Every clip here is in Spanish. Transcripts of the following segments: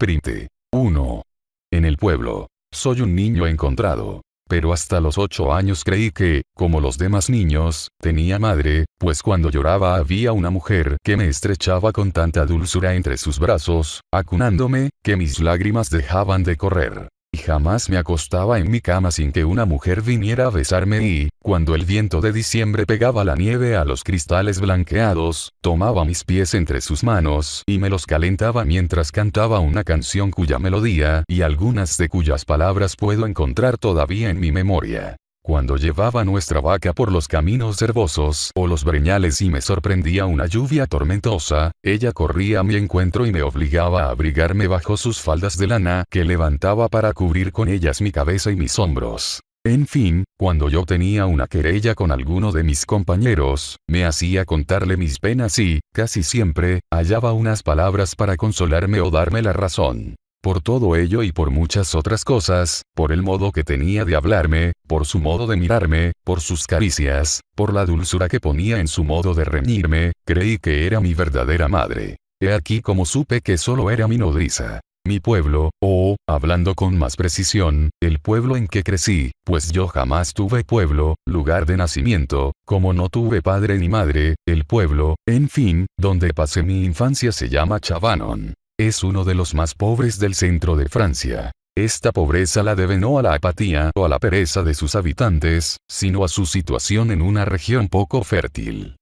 Printe 1. En el pueblo. Soy un niño encontrado. Pero hasta los 8 años creí que, como los demás niños, tenía madre, pues cuando lloraba había una mujer que me estrechaba con tanta dulzura entre sus brazos, acunándome, que mis lágrimas dejaban de correr. Y jamás me acostaba en mi cama sin que una mujer viniera a besarme y, cuando el viento de diciembre pegaba la nieve a los cristales blanqueados, tomaba mis pies entre sus manos y me los calentaba mientras cantaba una canción cuya melodía y algunas de cuyas palabras puedo encontrar todavía en mi memoria. Cuando llevaba nuestra vaca por los caminos herbosos o los breñales y me sorprendía una lluvia tormentosa, ella corría a mi encuentro y me obligaba a abrigarme bajo sus faldas de lana que levantaba para cubrir con ellas mi cabeza y mis hombros. En fin, cuando yo tenía una querella con alguno de mis compañeros, me hacía contarle mis penas y, casi siempre, hallaba unas palabras para consolarme o darme la razón. Por todo ello y por muchas otras cosas, por el modo que tenía de hablarme, por su modo de mirarme, por sus caricias, por la dulzura que ponía en su modo de reñirme, creí que era mi verdadera madre. He aquí como supe que solo era mi nodriza. Mi pueblo, o, hablando con más precisión, el pueblo en que crecí, pues yo jamás tuve pueblo, lugar de nacimiento, como no tuve padre ni madre, el pueblo, en fin, donde pasé mi infancia se llama Chavanon. Es uno de los más pobres del centro de Francia. Esta pobreza la debe no a la apatía o a la pereza de sus habitantes, sino a su situación en una región poco fértil.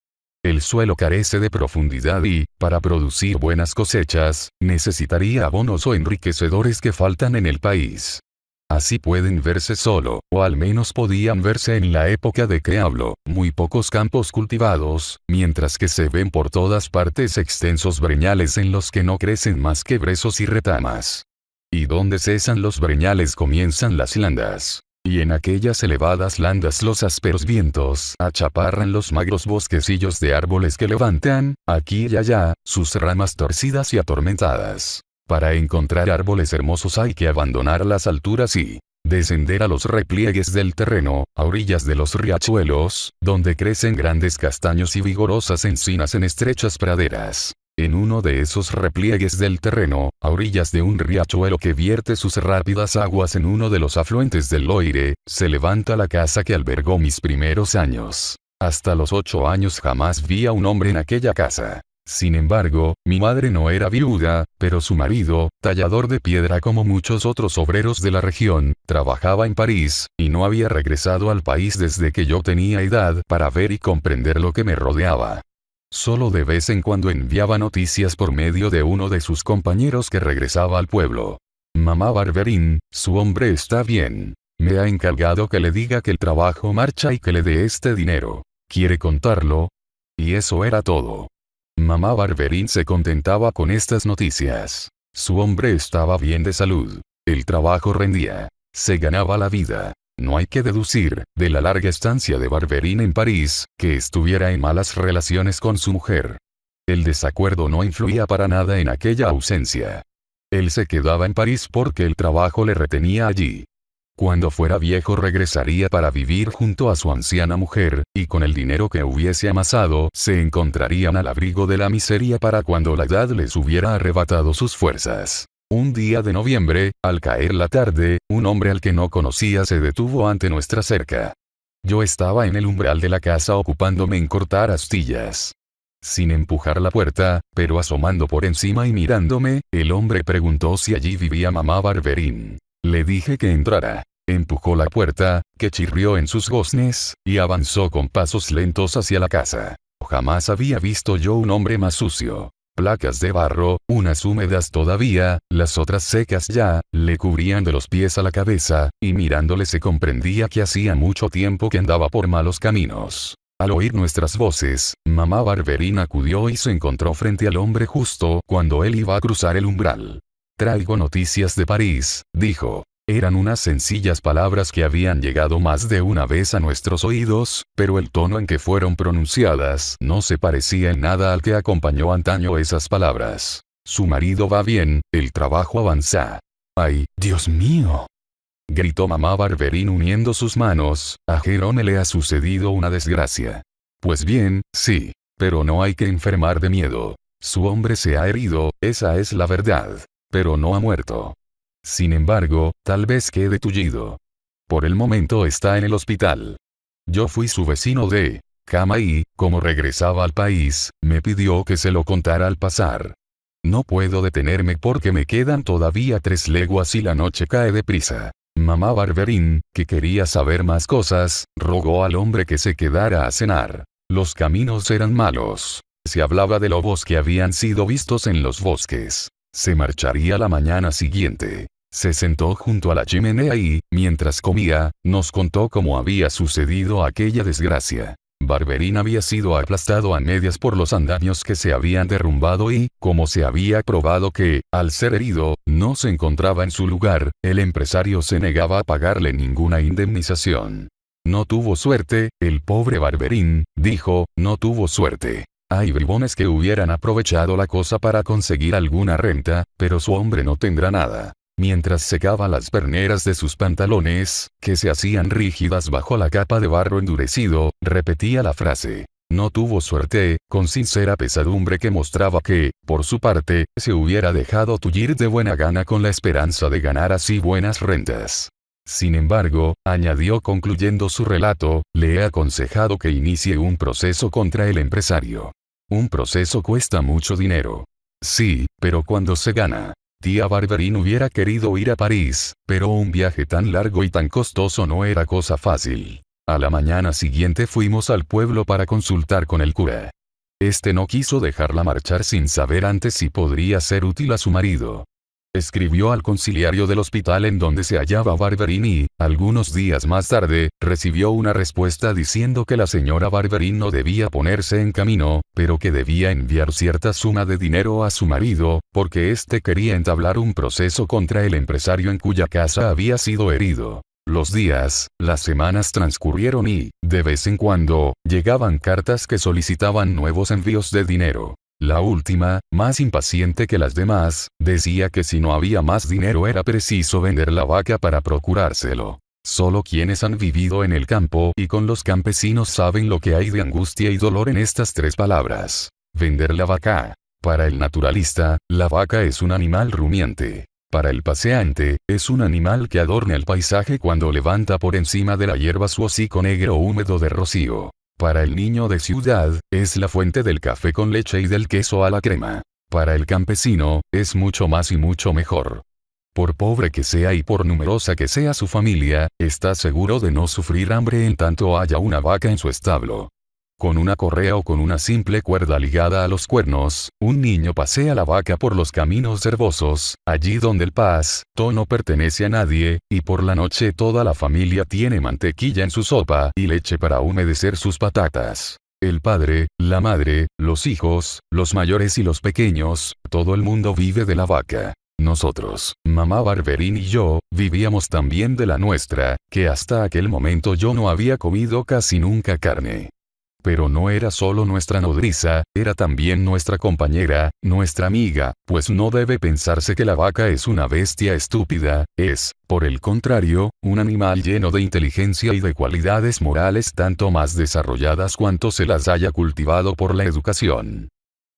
El suelo carece de profundidad y, para producir buenas cosechas, necesitaría abonos o enriquecedores que faltan en el país. Así pueden verse solo, o al menos podían verse en la época de que hablo, muy pocos campos cultivados, mientras que se ven por todas partes extensos breñales en los que no crecen más que brezos y retamas. Y donde cesan los breñales comienzan las landas. Y en aquellas elevadas landas los ásperos vientos achaparran los magros bosquecillos de árboles que levantan, aquí y allá, sus ramas torcidas y atormentadas. Para encontrar árboles hermosos hay que abandonar las alturas y descender a los repliegues del terreno, a orillas de los riachuelos, donde crecen grandes castaños y vigorosas encinas en estrechas praderas. En uno de esos repliegues del terreno, a orillas de un riachuelo que vierte sus rápidas aguas en uno de los afluentes del Loire, se levanta la casa que albergó mis primeros años. Hasta los 8 años jamás vi a un hombre en aquella casa. Sin embargo, mi madre no era viuda, pero su marido, tallador de piedra como muchos otros obreros de la región, trabajaba en París, y no había regresado al país desde que yo tenía edad para ver y comprender lo que me rodeaba. Solo de vez en cuando enviaba noticias por medio de uno de sus compañeros que regresaba al pueblo. Mamá Barberin, su hombre está bien. Me ha encargado que le diga que el trabajo marcha y que le dé este dinero. ¿Quiere contarlo? Y eso era todo. Mamá Barberin se contentaba con estas noticias. Su hombre estaba bien de salud. El trabajo rendía. Se ganaba la vida. No hay que deducir, de la larga estancia de Barberin en París, que estuviera en malas relaciones con su mujer. El desacuerdo no influía para nada en aquella ausencia. Él se quedaba en París porque el trabajo le retenía allí. Cuando fuera viejo regresaría para vivir junto a su anciana mujer, y con el dinero que hubiese amasado se encontrarían al abrigo de la miseria para cuando la edad les hubiera arrebatado sus fuerzas. Un día de noviembre, al caer la tarde, un hombre al que no conocía se detuvo ante nuestra cerca. Yo estaba en el umbral de la casa ocupándome en cortar astillas. Sin empujar la puerta, pero asomando por encima y mirándome, el hombre preguntó si allí vivía mamá Barberin. Le dije que entrara. Empujó la puerta, que chirrió en sus goznes, y avanzó con pasos lentos hacia la casa. Jamás había visto yo un hombre más sucio. Placas de barro, unas húmedas todavía, las otras secas ya, le cubrían de los pies a la cabeza, y mirándole se comprendía que hacía mucho tiempo que andaba por malos caminos. Al oír nuestras voces, mamá Barberin acudió y se encontró frente al hombre justo cuando él iba a cruzar el umbral. «Traigo noticias de París», dijo. Eran unas sencillas palabras que habían llegado más de una vez a nuestros oídos, pero el tono en que fueron pronunciadas no se parecía en nada al que acompañó antaño esas palabras. Su marido va bien, el trabajo avanza. ¡Ay, Dios mío!, gritó mamá Barberin uniendo sus manos, a Jerome le ha sucedido una desgracia. Pues bien, sí, pero no hay que enfermar de miedo. Su hombre se ha herido, esa es la verdad. pero no ha muerto. Sin embargo, tal vez quede tullido. Por el momento está en el hospital. Yo fui su vecino de cama y, como regresaba al país, me pidió que se lo contara al pasar. No puedo detenerme porque me quedan todavía 3 leguas y la noche cae deprisa. Mamá Barberín, que quería saber más cosas, rogó al hombre que se quedara a cenar. Los caminos eran malos. Se hablaba de lobos que habían sido vistos en los bosques. Se marcharía la mañana siguiente. Se sentó junto a la chimenea y, mientras comía, nos contó cómo había sucedido aquella desgracia. Barberín había sido aplastado a medias por los andamios que se habían derrumbado y, como se había probado que, al ser herido, no se encontraba en su lugar, el empresario se negaba a pagarle ninguna indemnización. No tuvo suerte, el pobre Barberín, dijo, no tuvo suerte. Hay bribones que hubieran aprovechado la cosa para conseguir alguna renta, pero su hombre no tendrá nada. Mientras secaba las perneras de sus pantalones, que se hacían rígidas bajo la capa de barro endurecido, repetía la frase. No tuvo suerte, con sincera pesadumbre que mostraba que, por su parte, se hubiera dejado tullir de buena gana con la esperanza de ganar así buenas rentas. Sin embargo, añadió concluyendo su relato, le he aconsejado que inicie un proceso contra el empresario. Un proceso cuesta mucho dinero. Sí, pero cuando se gana. Tía Barberín hubiera querido ir a París, pero un viaje tan largo y tan costoso no era cosa fácil. A la mañana siguiente fuimos al pueblo para consultar con el cura. Este no quiso dejarla marchar sin saber antes si podría ser útil a su marido. Escribió al conciliario del hospital en donde se hallaba Barberín y, algunos días más tarde, recibió una respuesta diciendo que la señora Barberín no debía ponerse en camino, pero que debía enviar cierta suma de dinero a su marido, porque éste quería entablar un proceso contra el empresario en cuya casa había sido herido. Los días, las semanas transcurrieron y, de vez en cuando, llegaban cartas que solicitaban nuevos envíos de dinero. La última, más impaciente que las demás, decía que si no había más dinero era preciso vender la vaca para procurárselo. Solo quienes han vivido en el campo y con los campesinos saben lo que hay de angustia y dolor en estas 3 palabras. Vender la vaca. Para el naturalista, la vaca es un animal rumiante. Para el paseante, es un animal que adorna el paisaje cuando levanta por encima de la hierba su hocico negro húmedo de rocío. Para el niño de ciudad, es la fuente del café con leche y del queso a la crema. Para el campesino, es mucho más y mucho mejor. Por pobre que sea y por numerosa que sea su familia, está seguro de no sufrir hambre en tanto haya una vaca en su establo. Con una correa o con una simple cuerda ligada a los cuernos, un niño pasea la vaca por los caminos herbosos, allí donde el pasto no pertenece a nadie, y por la noche toda la familia tiene mantequilla en su sopa y leche para humedecer sus patatas. El padre, la madre, los hijos, los mayores y los pequeños, todo el mundo vive de la vaca. Nosotros, mamá Barberín y yo, vivíamos también de la nuestra, que hasta aquel momento yo no había comido casi nunca carne. Pero no era solo nuestra nodriza, era también nuestra compañera, nuestra amiga, pues no debe pensarse que la vaca es una bestia estúpida, es, por el contrario, un animal lleno de inteligencia y de cualidades morales tanto más desarrolladas cuanto se las haya cultivado por la educación.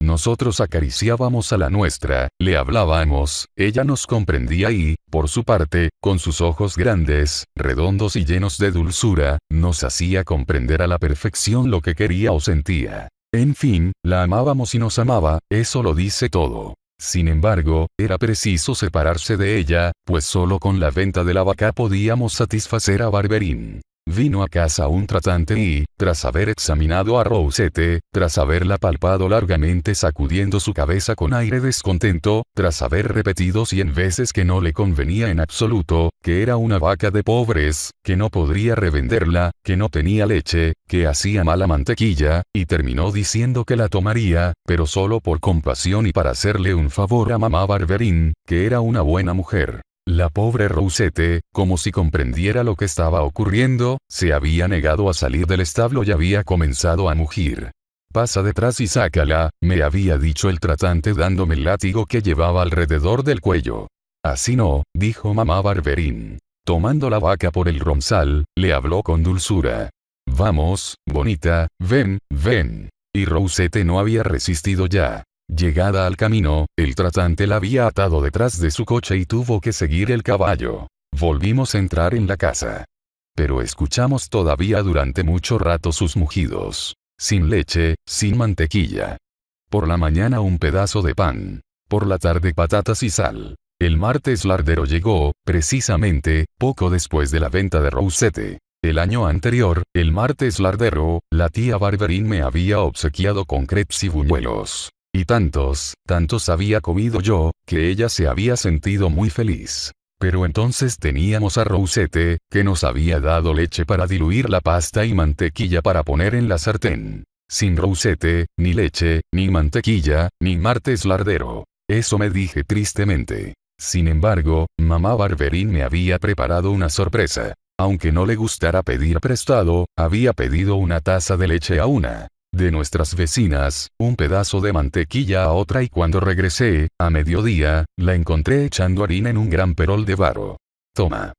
Nosotros acariciábamos a la nuestra, le hablábamos, ella nos comprendía y, por su parte, con sus ojos grandes, redondos y llenos de dulzura, nos hacía comprender a la perfección lo que quería o sentía. En fin, la amábamos y nos amaba, eso lo dice todo. Sin embargo, era preciso separarse de ella, pues solo con la venta de la vaca podíamos satisfacer a Barberín. Vino a casa un tratante y, tras haber examinado a Rousette, tras haberla palpado largamente sacudiendo su cabeza con aire descontento, tras haber repetido 100 veces que no le convenía en absoluto, que era una vaca de pobres, que no podría revenderla, que no tenía leche, que hacía mala mantequilla, y terminó diciendo que la tomaría, pero solo por compasión y para hacerle un favor a mamá Barberín, que era una buena mujer. La pobre Rousette, como si comprendiera lo que estaba ocurriendo, se había negado a salir del establo y había comenzado a mugir. Pasa detrás y sácala, me había dicho el tratante dándome el látigo que llevaba alrededor del cuello. Así no, dijo mamá Barberín. Tomando la vaca por el ronzal, le habló con dulzura. Vamos, bonita, ven, ven. Y Rousette no había resistido ya. Llegada al camino, el tratante la había atado detrás de su coche y tuvo que seguir el caballo. Volvimos a entrar en la casa. Pero escuchamos todavía durante mucho rato sus mugidos. Sin leche, sin mantequilla. Por la mañana un pedazo de pan. Por la tarde patatas y sal. El martes Lardero llegó, precisamente, poco después de la venta de Rousette. El año anterior, el martes Lardero, la tía Barberín me había obsequiado con crepes y buñuelos. Y tantos había comido yo, que ella se había sentido muy feliz. Pero entonces teníamos a Rousette, que nos había dado leche para diluir la pasta y mantequilla para poner en la sartén. Sin Rousette, ni leche, ni mantequilla, ni martes Lardero. Eso me dije tristemente. Sin embargo, mamá Barberín me había preparado una sorpresa. Aunque no le gustara pedir prestado, había pedido una taza de leche a una de nuestras vecinas, un pedazo de mantequilla a otra y cuando regresé, a mediodía, la encontré echando harina en un gran perol de barro. Toma.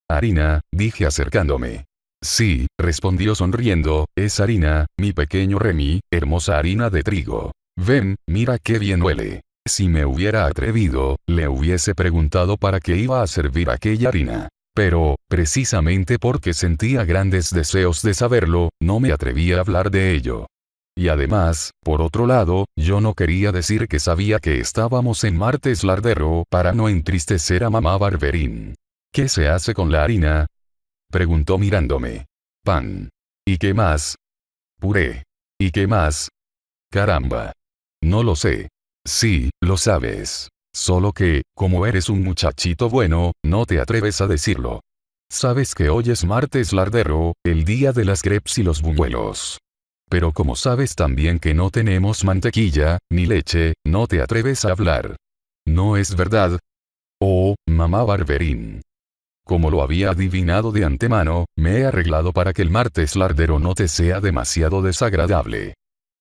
Harina, dije acercándome. Sí, respondió sonriendo, es harina, mi pequeño Remy, hermosa harina de trigo. Ven, mira qué bien huele. Si me hubiera atrevido, le hubiese preguntado para qué iba a servir aquella harina. Pero, precisamente porque sentía grandes deseos de saberlo, no me atreví a hablar de ello. Y además, por otro lado, yo no quería decir que sabía que estábamos en martes Lardero para no entristecer a mamá Barberín. ¿Qué se hace con la harina? Preguntó mirándome. Pan. ¿Y qué más? Puré. ¿Y qué más? Caramba. No lo sé. Sí, lo sabes. Solo que, como eres un muchachito bueno, no te atreves a decirlo. Sabes que hoy es martes Lardero, el día de las crepes y los buñuelos. Pero como sabes también que no tenemos mantequilla, ni leche, no te atreves a hablar. ¿No es verdad? Oh, mamá Barberín. Como lo había adivinado de antemano, me he arreglado para que el martes Lardero no te sea demasiado desagradable.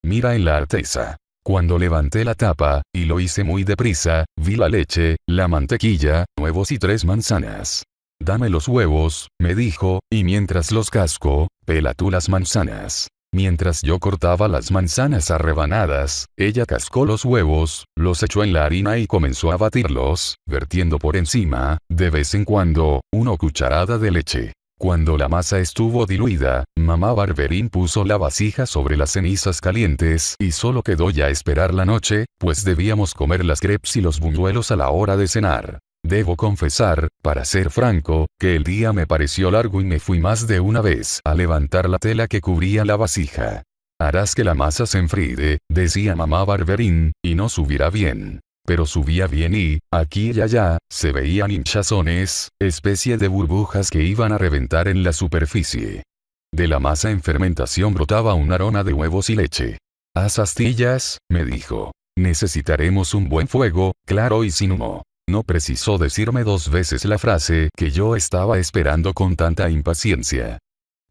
Mira en la artesa. Cuando levanté la tapa, y lo hice muy deprisa, vi la leche, la mantequilla, huevos y 3 manzanas. Dame los huevos, me dijo, y mientras los casco, pela tú las manzanas. Mientras yo cortaba las manzanas a rebanadas, ella cascó los huevos, los echó en la harina y comenzó a batirlos, vertiendo por encima, de vez en cuando, una cucharada de leche. Cuando la masa estuvo diluida, mamá Barberín puso la vasija sobre las cenizas calientes y solo quedó ya esperar la noche, pues debíamos comer las crepes y los buñuelos a la hora de cenar. Debo confesar, para ser franco, que el día me pareció largo y me fui más de una vez a levantar la tela que cubría la vasija. Harás que la masa se enfríe, decía mamá Barberín, y no subirá bien. Pero subía bien y, aquí y allá, se veían hinchazones, especie de burbujas que iban a reventar en la superficie. De la masa en fermentación brotaba un aroma de huevos y leche. Haz astillas, me dijo. Necesitaremos un buen fuego, claro y sin humo. No precisó decirme 2 veces la frase que yo estaba esperando con tanta impaciencia.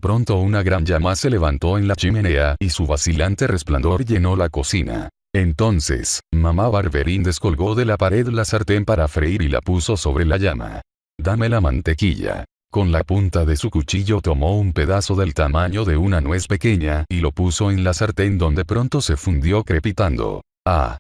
Pronto una gran llama se levantó en la chimenea y su vacilante resplandor llenó la cocina. Entonces, mamá Barberín descolgó de la pared la sartén para freír y la puso sobre la llama. Dame la mantequilla. Con la punta de su cuchillo tomó un pedazo del tamaño de una nuez pequeña y lo puso en la sartén donde pronto se fundió crepitando. ¡Ah!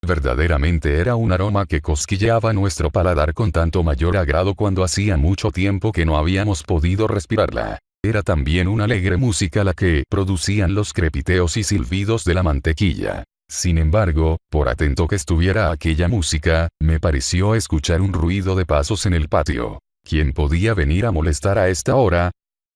Verdaderamente era un aroma que cosquilleaba nuestro paladar con tanto mayor agrado cuando hacía mucho tiempo que no habíamos podido respirarla. Era también una alegre música la que producían los crepiteos y silbidos de la mantequilla. Sin embargo, por atento que estuviera aquella música, me pareció escuchar un ruido de pasos en el patio. ¿Quién podía venir a molestar a esta hora?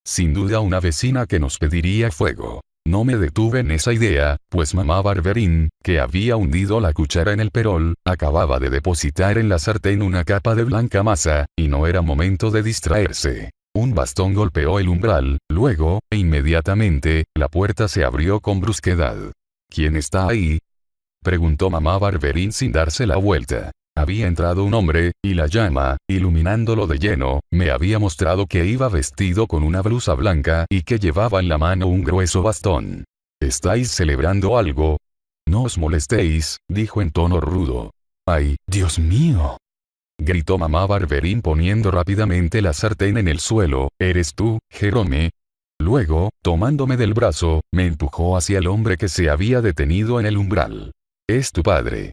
Sin duda una vecina que nos pediría fuego. No me detuve en esa idea, pues mamá Barberín, que había hundido la cuchara en el perol, acababa de depositar en la sartén una capa de blanca masa, y no era momento de distraerse. Un bastón golpeó el umbral, luego, e inmediatamente, la puerta se abrió con brusquedad. ¿Quién está ahí?, preguntó mamá Barberín sin darse la vuelta. Había entrado un hombre, y la llama, iluminándolo de lleno, me había mostrado que iba vestido con una blusa blanca y que llevaba en la mano un grueso bastón. ¿Estáis celebrando algo? No os molestéis, dijo en tono rudo. ¡Ay, Dios mío!, gritó mamá Barberín poniendo rápidamente la sartén en el suelo. ¿Eres tú, Jerome? Luego, tomándome del brazo, me empujó hacia el hombre que se había detenido en el umbral. Es tu padre.